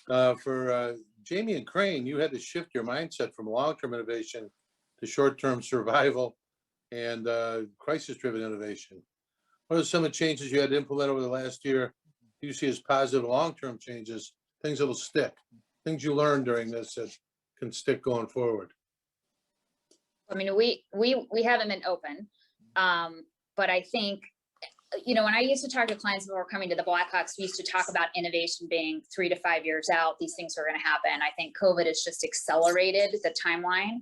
For Jamie and Crane, you had to shift your mindset from long-term innovation to short-term survival and crisis-driven innovation. What are some of the changes you had to implement over the last year you see as positive long-term changes, things that will stick, things you learned during this that can stick going forward? I mean, we haven't been open, but I think, you know, when I used to talk to clients before coming to the Blackhawks, we used to talk about innovation being 3 to 5 years out. These things are going to happen. I think COVID has just accelerated the timeline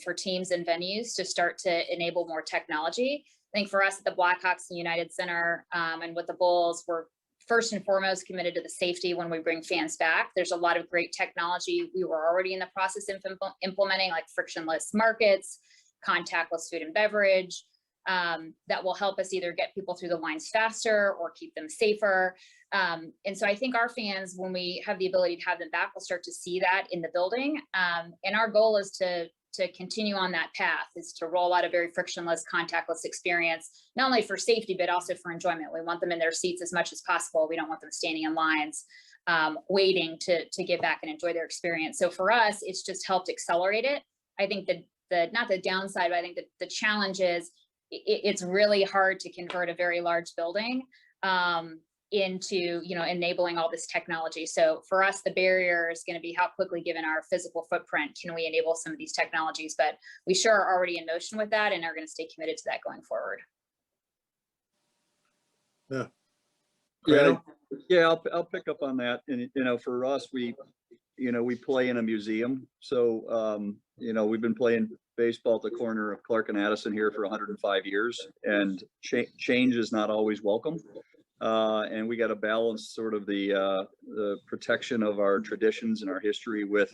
for teams and venues to start to enable more technology. I think for us at the Blackhawks and United Center and with the Bulls, we're first and foremost committed to the safety when we bring fans back. There's a lot of great technology we were already in the process of implementing, like frictionless markets, contactless food and beverage, that will help us either get people through the lines faster or keep them safer. And so I think our fans, when we have the ability to have them back, will start to see that in the building. And our goal is to continue on that path, is to roll out a very frictionless, contactless experience, not only for safety, but also for enjoyment. We want them in their seats as much as possible. We don't want them standing in lines, waiting to get back and enjoy their experience. So for us, it's just helped accelerate it. I think that not the downside, but I think that the challenge is it's really hard to convert a very large building into, you know, enabling all this technology. So for us, the barrier is going to be how quickly, given our physical footprint, can we enable some of these technologies. But we sure are already in motion with that and are going to stay committed to that going forward. Yeah, I'll pick up on that. And, you know, for us, we play in a museum. So, you know, we've been playing baseball at the corner of Clark and Addison here for 105 years, and change is not always welcome. And we got to balance sort of the protection of our traditions and our history with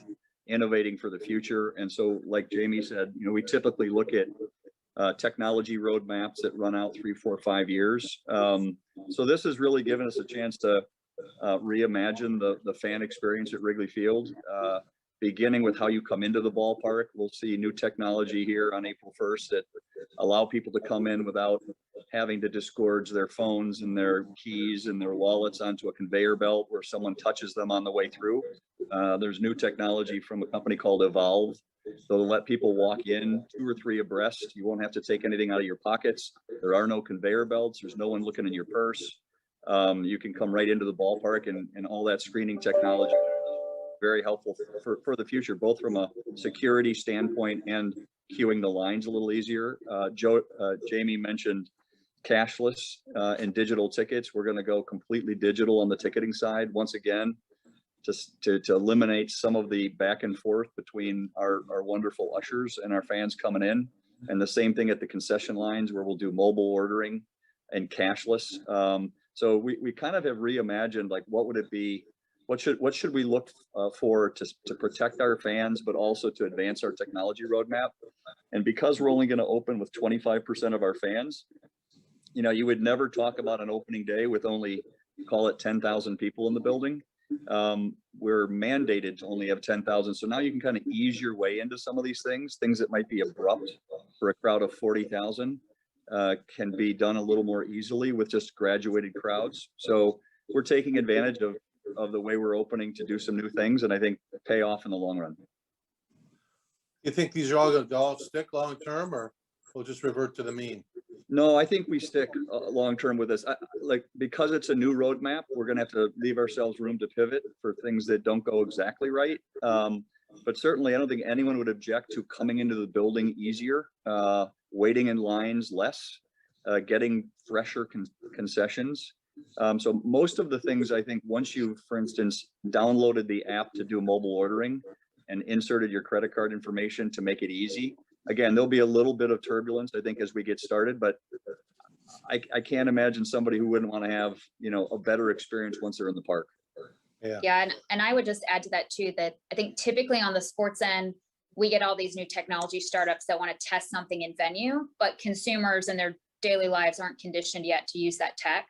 innovating for the future. And so, like Jamie said, you know, we typically look at technology roadmaps that run out 3, 4, 5 years. So this has really given us a chance to reimagine the fan experience at Wrigley Field, beginning with how you come into the ballpark. We'll see new technology here on April 1st that allow people to come in without having to disgorge their phones and their keys and their wallets onto a conveyor belt where someone touches them on the way through. There's new technology from a company called Evolve. They'll let people walk in 2 or 3 abreast. You won't have to take anything out of your pockets. There are no conveyor belts. There's no one looking in your purse. You can come right into the ballpark, and all that screening technology very helpful for the future, both from a security standpoint and queuing the lines a little easier. Jamie mentioned cashless and digital tickets. We're going to go completely digital on the ticketing side once again, just to eliminate some of the back and forth between our wonderful ushers and our fans coming in. And the same thing at the concession lines, where we'll do mobile ordering and cashless. So we kind of have reimagined, like, what would it be? What should we look for to protect our fans, but also to advance our technology roadmap? And because we're only going to open with 25% of our fans, you know, you would never talk about an opening day with only, call it 10,000 people in the building. We're mandated to only have 10,000. So now you can kind of ease your way into some of these things that might be abrupt for a crowd of 40,000. Can be done a little more easily with just graduated crowds. So we're taking advantage of the way we're opening to do some new things, and I think pay off in the long run. You think these are all going to stick long term, or we'll just revert to the mean? No, I think we stick long term with this. Because it's a new roadmap, we're going to have to leave ourselves room to pivot for things that don't go exactly right. But certainly, I don't think anyone would object to coming into the building easier, waiting in lines less, getting fresher concessions. So most of the things, I think, once you've, for instance, downloaded the app to do mobile ordering and inserted your credit card information to make it easy, again, there'll be a little bit of turbulence, I think, as we get started, but I can't imagine somebody who wouldn't want to have, you know, a better experience once they're in the park. Yeah, and I would just add to that too, that I think typically on the sports end, we get all these new technology startups that want to test something in venue, but consumers in their daily lives aren't conditioned yet to use that tech.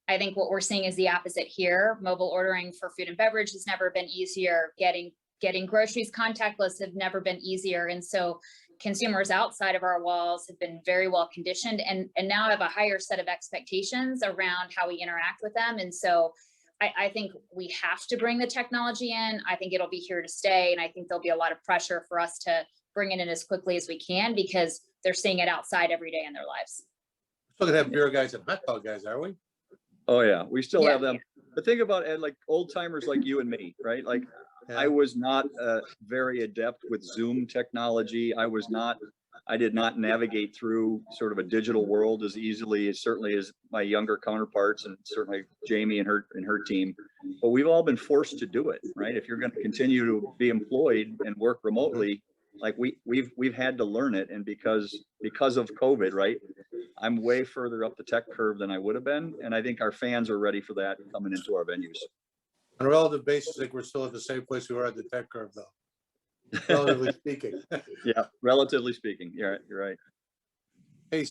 I think what we're seeing is the opposite here. Mobile ordering for food and beverage has never been easier. Getting groceries contactless have never been easier. And so consumers outside of our walls have been very well conditioned and now have a higher set of expectations around how we interact with them. And so I think we have to bring the technology in. I think it'll be here to stay. And I think there'll be a lot of pressure for us to bring it in as quickly as we can because they're seeing it outside every day in their lives. Still gonna have beer guys and hot dog guys, are we? Oh, yeah, we still Yeah. have them. But think about it, like old timers like you and me, right? Like I Yeah. was not very adept with Zoom technology. I did not navigate through sort of a digital world as easily as certainly as my younger counterparts and certainly Jamie and her team. But we've all been forced to do it, right? If you're going to continue to be employed and work remotely, like we've had to learn it. And because of COVID, right? I'm way further up the tech curve than I would have been. And I think our fans are ready for that coming into our venues. On a relative basis, I think we're still at the same place we were at the tech curve though. Relatively speaking. Yeah, relatively speaking. You're right.